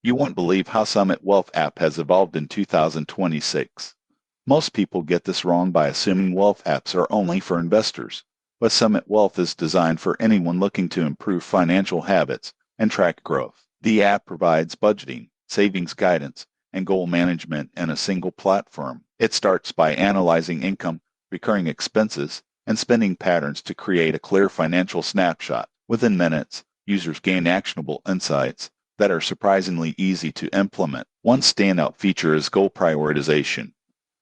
You won't believe how Summit Wealth app has evolved in 2026. Most people get this wrong by assuming wealth apps are only for investors, but Summit Wealth is designed for anyone looking to improve financial habits and track growth. The app provides budgeting, savings guidance, and goal management in a single platform. It starts by analyzing income, recurring expenses, and spending patterns to create a clear financial snapshot. Within minutes, users gain actionable insights that are surprisingly easy to implement. One standout feature is goal prioritization.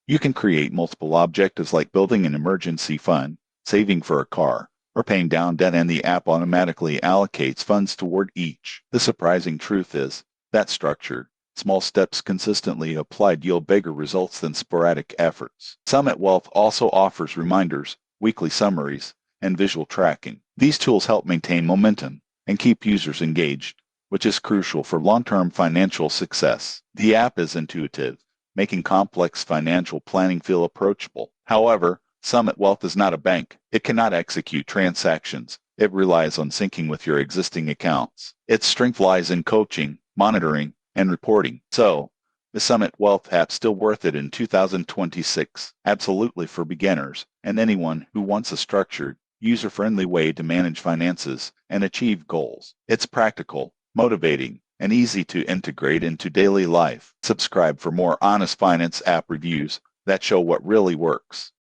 You can create multiple objectives like building an emergency fund, saving for a car, or paying down debt, and the app automatically allocates funds toward each. The surprising truth is that structured, small steps consistently applied yield bigger results than sporadic efforts. Summit Wealth also offers reminders, weekly summaries, and visual tracking. These tools help maintain momentum and keep users engaged, which is crucial for long-term financial success. The app is intuitive, making complex financial planning feel approachable. However, Summit Wealth is not a bank. It cannot execute transactions. It relies on syncing with your existing accounts. Its strength lies in coaching, monitoring, and reporting. So, is Summit Wealth app still worth it in 2026? Absolutely, for beginners and anyone who wants a structured, user-friendly way to manage finances and achieve goals. It's practical, motivating, and easy to integrate into daily life. Subscribe for more honest finance app reviews that show what really works.